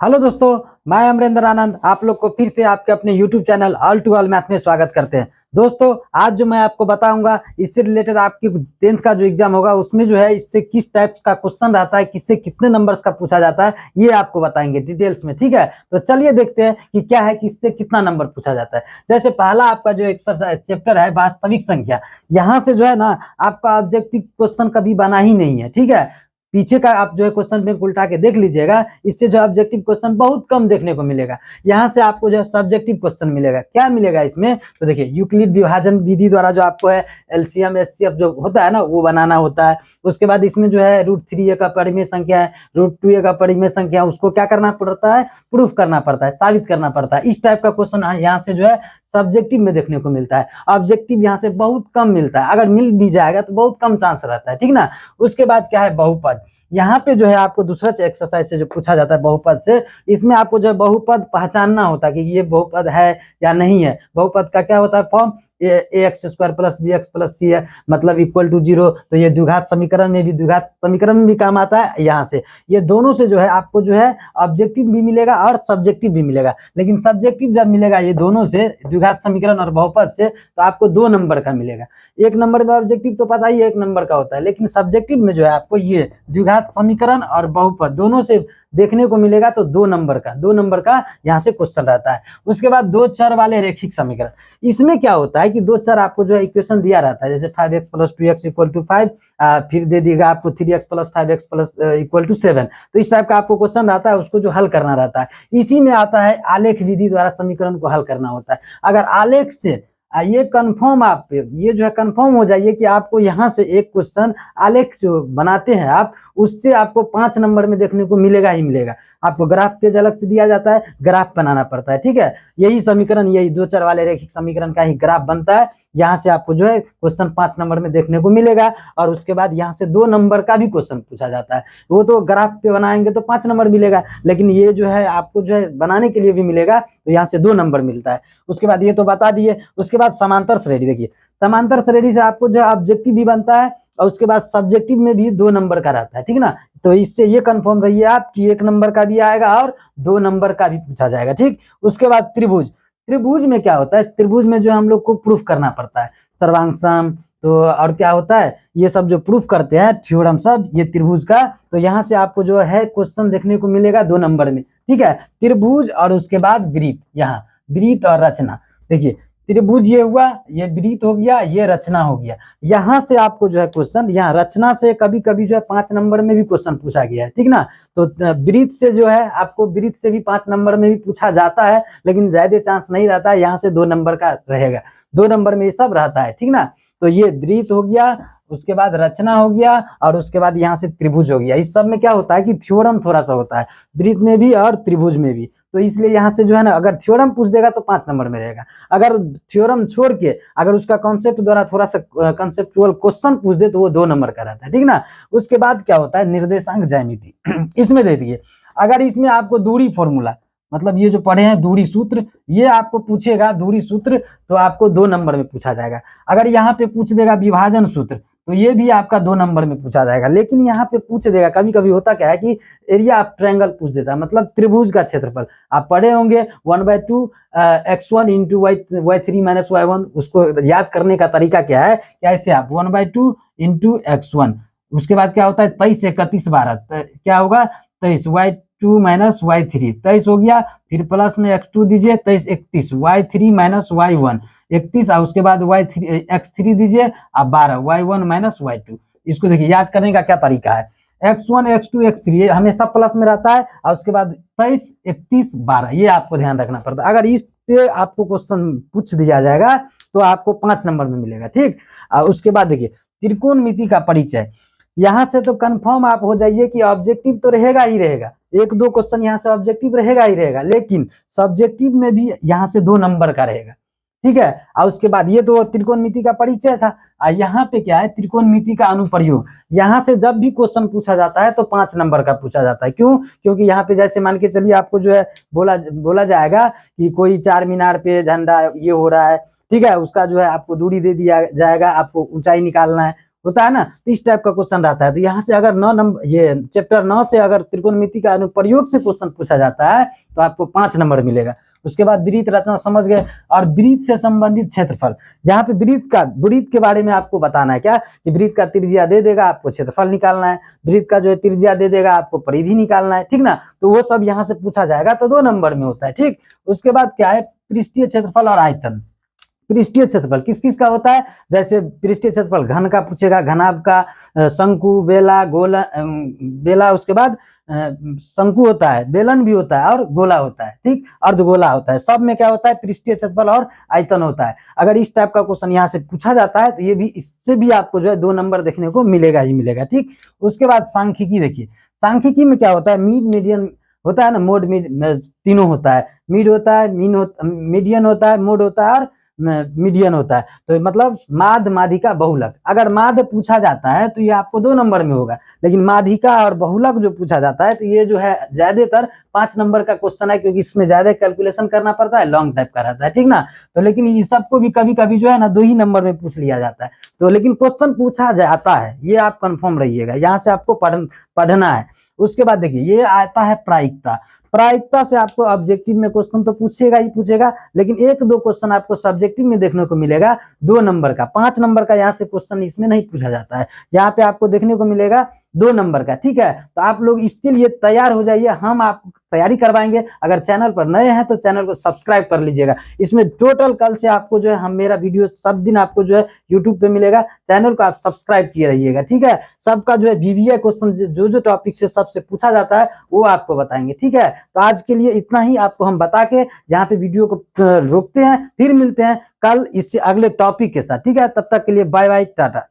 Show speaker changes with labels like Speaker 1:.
Speaker 1: Hello दोस्तों, मैं अमरेंद्र आनंद आप लोग को फिर से आपके अपने YouTube channel all to all math में स्वागत करते हैं। दोस्तों, आज जो मैं आपको बताऊंगा इससे रिलेटेड आपकी 10th का जो एग्जाम होगा उसमें जो है इससे किस टाइप का क्वेश्चन रहता है, किससे कितने नंबर्स का पूछा जाता है, ये आपको बताएंगे डिटेल्स में। ठीक है, तो चलिए देखते हैं कि क्या है, किससे कितना नंबर पूछा जाता है। जैसे पहला आपका जो एक्सरसाइज चैप्टर है वास्तविक संख्या, यहाँ से जो है ना आपका ऑब्जेक्टिव क्वेश्चन कभी बना ही नहीं है। ठीक है, पीछे का आप जो है क्वेश्चन बैंक उल्टा के देख लीजिएगा, इससे जो ऑब्जेक्टिव क्वेश्चन बहुत कम देखने को मिलेगा। यहाँ से आपको जो है सब्जेक्टिव क्वेश्चन मिलेगा। क्या मिलेगा इसमें, तो देखिए यूक्लिड विभाजन विधि द्वारा जो आपको है एलसीएम एचसीएफ जो होता है ना वो बनाना होता है। उसके बाद इसमें जो है √3 का परिमेय संख्या है, √2 का परिमेय संख्या, उसको क्या करना पड़ता है, प्रूफ करना पड़ता है, साबित करना पड़ता है। इस टाइप का क्वेश्चन यहाँ से जो है सब्जेक्टिव में देखने को मिलता है। ऑब्जेक्टिव यहाँ से बहुत कम मिलता है, अगर मिल भी जाएगा तो बहुत कम चांस रहता है। ठीक ना। उसके बाद क्या है बहुपद, यहाँ पे जो है आपको दूसरा एक्सरसाइज से जो पूछा जाता है बहुपद से, इसमें आपको जो है बहुपद पहचानना होता है कि ये बहुपद है या नहीं है। बहुपद का क्या होता है फॉर्म, ax² + bx + c है, मतलब =0। तो ये द्विघात समीकरण में भी, द्विघात समीकरण में भी काम आता है। यहाँ से ये दोनों से जो है आपको जो है ऑब्जेक्टिव भी मिलेगा और सब्जेक्टिव भी मिलेगा। लेकिन सब्जेक्टिव जब मिलेगा ये दोनों से, द्विघात समीकरण और बहुपद से, तो आपको 2 नंबर का मिलेगा। 1 नंबर में ऑब्जेक्टिव तो पता ही 1 नंबर का होता है, लेकिन सब्जेक्टिव में जो है आपको ये द्विघात समीकरण और बहुपद दोनों से देखने को मिलेगा, तो 2 नंबर का यहाँ से क्वेश्चन रहता है। उसके बाद 2 चर वाले रेखिक समीकरण, इसमें क्या होता है कि 2 चर आपको जो है इक्वेशन दिया रहता है, जैसे 5x + 2x = 5, फिर दे देगा आपको 3x + 5x = 7। तो इस टाइप का आपको क्वेश्चन रहता है, उसको जो हल करना रहता है। इसी में आता है आलेख विधि द्वारा समीकरण को हल करना होता है। अगर आलेख से ये कंफर्म, आप ये जो है कंफर्म हो जाइए कि आपको यहाँ से एक क्वेश्चन आलेख जो बनाते हैं आप, उससे आपको 5 नंबर में देखने को मिलेगा ही मिलेगा। आपको ग्राफ पेज अलग से दिया जाता है, ग्राफ बनाना पड़ता है। ठीक है, यही समीकरण, यही 2 चर वाले रेखिक समीकरण का ही ग्राफ बनता है। यहाँ से आपको जो है क्वेश्चन 5 नंबर में देखने को मिलेगा। और उसके बाद यहाँ से 2 नंबर का भी क्वेश्चन पूछा जाता है। वो तो ग्राफ पे बनाएंगे तो 5 नंबर मिलेगा, लेकिन ये जो है आपको जो है बनाने के लिए भी मिलेगा, तो यहाँ से 2 नंबर मिलता है। उसके बाद ये तो बता दिए। उसके बाद समांतर श्रेणी, देखिए समांतर श्रेणी से आपको जो है ऑब्जेक्टिव भी बनता है, और उसके बाद सब्जेक्टिव में भी 2 नंबर का रहता है। ठीक ना, तो इससे ये कंफर्म रहिए आप कि 1 नंबर का भी आएगा और 2 नंबर का भी पूछा जाएगा। ठीक, उसके बाद त्रिभुज, त्रिभुज में क्या होता है, त्रिभुज में जो हम लोग को प्रूफ करना पड़ता है सर्वांग, तो और क्या होता है, ये सब जो प्रूफ करते हैं थ्योरम सब, ये त्रिभुज का। तो यहाँ से आपको जो है क्वेश्चन देखने को मिलेगा 2 नंबर में। ठीक है, त्रिभुज और उसके बाद वृत्त, यहाँ वृत्त और रचना। देखिए त्रिभुज ये हुआ, ये वृत्त हो गया, ये रचना हो गया। यहाँ से आपको जो है क्वेश्चन, यहाँ रचना से कभी कभी जो है 5 नंबर में भी क्वेश्चन पूछा गया है। ठीक ना, तो वृत्त से जो है आपको, वृत्त से भी 5 नंबर में भी पूछा जाता है, लेकिन ज्यादा चांस नहीं रहता है। यहाँ से 2 नंबर का रहेगा, 2 नंबर में ये सब रहता है। ठीक ना, तो ये वृत्त हो गया, उसके बाद रचना हो गया, और उसके बाद यहाँ से त्रिभुज हो गया। इस सब में क्या होता है कि थ्योरम थोड़ा सा होता है, वृत्त में भी और त्रिभुज में भी। तो इसलिए यहाँ से जो है ना, अगर थ्योरम पूछ देगा तो 5 नंबर में रहेगा। अगर थ्योरम छोड़ के अगर उसका कॉन्सेप्ट द्वारा थोड़ा सा कॉन्सेप्चुअल क्वेश्चन पूछ दे तो वो 2 नंबर का रहता है। ठीक ना, उसके बाद क्या होता है निर्देशांक ज्यामिति इसमें दे दिए। अगर इसमें आपको दूरी फॉर्मूला, मतलब ये जो पढ़े हैं दूरी सूत्र, ये आपको पूछेगा दूरी सूत्र, तो आपको 2 नंबर में पूछा जाएगा। अगर यहाँ पे पूछ देगा विभाजन सूत्र, तो ये भी आपका 2 नंबर में पूछा जाएगा। लेकिन यहाँ पे पूछ देगा, कभी कभी होता क्या है कि एरिया ऑफ ट्रायंगल पूछ देता है, मतलब त्रिभुज का क्षेत्रफल। आप पढ़े होंगे 1/2 x1 × y3 - y1। उसको याद करने का तरीका क्या है, कैसे आप 1/2 × x1, उसके बाद क्या होता है 23 31 12, क्या होगा 23 y2 - y3, 23 हो गया, फिर प्लस में x2 दीजिए, 23 31 y3 - y1 31, और उसके बाद x3 दीजिए, अब 12 y1 - y2। इसको देखिए याद करने का क्या तरीका है, x1 x2 x3 हमेशा प्लस में रहता है, और उसके बाद 23 31 12, ये आपको ध्यान रखना पड़ता है। अगर इस पे आपको क्वेश्चन पूछ दिया जाएगा तो आपको 5 नंबर में मिलेगा। ठीक, और उसके बाद देखिए त्रिकोणमिति का परिचय, यहाँ से तो कंफर्म आप हो जाइए कि ऑब्जेक्टिव तो रहेगा ही रहेगा, 1-2 क्वेश्चन यहाँ से ऑब्जेक्टिव रहेगा ही रहेगा, लेकिन सब्जेक्टिव में भी यहाँ से 2 नंबर का रहेगा। ठीक है, और उसके बाद ये तो त्रिकोणमिति का परिचय था। यहाँ पे क्या है, त्रिकोणमिति का अनुप्रयोग। यहाँ से जब भी क्वेश्चन पूछा जाता है तो 5 नंबर का पूछा जाता है। क्यों, क्योंकि यहाँ पे जैसे मान के चलिए आपको जो है बोला जाएगा कि कोई 4 मीनार पे झंडा ये हो रहा है। ठीक है, उसका जो है आपको दूरी दे दिया जाएगा, आपको ऊंचाई निकालना है, होता है ना, तो इस टाइप का क्वेश्चन रहता है। तो यहाँ से अगर 9 नंबर, ये चैप्टर 9 से अगर त्रिकोणमिति का अनुप्रयोग से क्वेश्चन पूछा जाता है तो आपको 5 नंबर मिलेगा। उसके बाद वृत्त रचना समझ गए, और वृत्त से संबंधित क्षेत्रफल, यहाँ पे वृत्त के बारे में आपको बताना है क्या, कि वृत्त का त्रिज्या दे देगा, आपको क्षेत्रफल निकालना है, वृत्त का जो है त्रिज्या दे देगा, आपको परिधि निकालना है, ठीक ना। तो वो सब यहाँ से पूछा जाएगा, तो 2 नंबर में होता है, ठीक। उसके बाद क्या है, पृष्ठीय क्षेत्रफल और आयतन। पृष्ठीय क्षेत्रफल किस किस का होता है, जैसे पृष्ठीय क्षेत्रफल घन का पूछेगा, घनाभ का, शंकु, बेला, गोला, बेला, उसके बाद शंकु होता है, बेलन भी होता है और गोला होता है, ठीक, अर्धगोला होता है। सब में क्या होता है, पृष्ठीय क्षेत्रफल और आयतन होता है। अगर इस टाइप का क्वेश्चन यहाँ से पूछा जाता है तो ये भी, इससे भी आपको जो है 2 नंबर देखने को मिलेगा ही मिलेगा, ठीक। उसके बाद सांख्यिकी देखिए, सांख्यिकी में क्या होता है, मीडियन होता है ना, मोड तीनों होता है, मीड होता है, मीडियन होता है, मोड होता है और मीडियन होता है। तो मतलब माध, माधिका, बहुलक। अगर माध पूछा जाता है तो ये आपको 2 नंबर में होगा, लेकिन माधिका और बहुलक जो पूछा जाता है तो ये जो है ज्यादातर 5 नंबर का क्वेश्चन है, क्योंकि इसमें ज्यादा कैलकुलेशन करना पड़ता है, लॉन्ग टाइप का रहता है, ठीक ना। तो लेकिन ये सबको भी कभी कभी जो है ना 2 ही नंबर में पूछ लिया जाता है। तो लेकिन क्वेश्चन पूछा जाता है, ये आप कंफर्म रहिएगा, यहाँ से आपको पढ़ना है। उसके बाद देखिए, ये आता है प्रायिकता। प्रायिकता से आपको ऑब्जेक्टिव में क्वेश्चन तो पूछेगा ही पूछेगा, लेकिन 1-2 क्वेश्चन आपको सब्जेक्टिव में देखने को मिलेगा 2 नंबर का। 5 नंबर का यहाँ से क्वेश्चन इसमें नहीं पूछा जाता है, यहाँ पे आपको देखने को मिलेगा 2 नंबर का, ठीक है। तो आप लोग इसके लिए तैयार हो जाइए, हम आपको तैयारी करवाएंगे। अगर चैनल पर नए हैं तो चैनल को सब्सक्राइब कर लीजिएगा। इसमें टोटल कल से आपको जो है, हम मेरा वीडियो सब दिन आपको जो है यूट्यूब पे मिलेगा, चैनल को आप सब्सक्राइब किए रहिएगा, ठीक है। सबका जो है VVI क्वेश्चन जो टॉपिक से सबसे पूछा जाता है वो आपको बताएंगे, ठीक है। तो आज के लिए इतना ही आपको हम बता के यहाँ पे वीडियो को रोकते हैं, फिर मिलते हैं कल इससे अगले टॉपिक के साथ, ठीक है। तब तक के लिए बाय बाय, टाटा।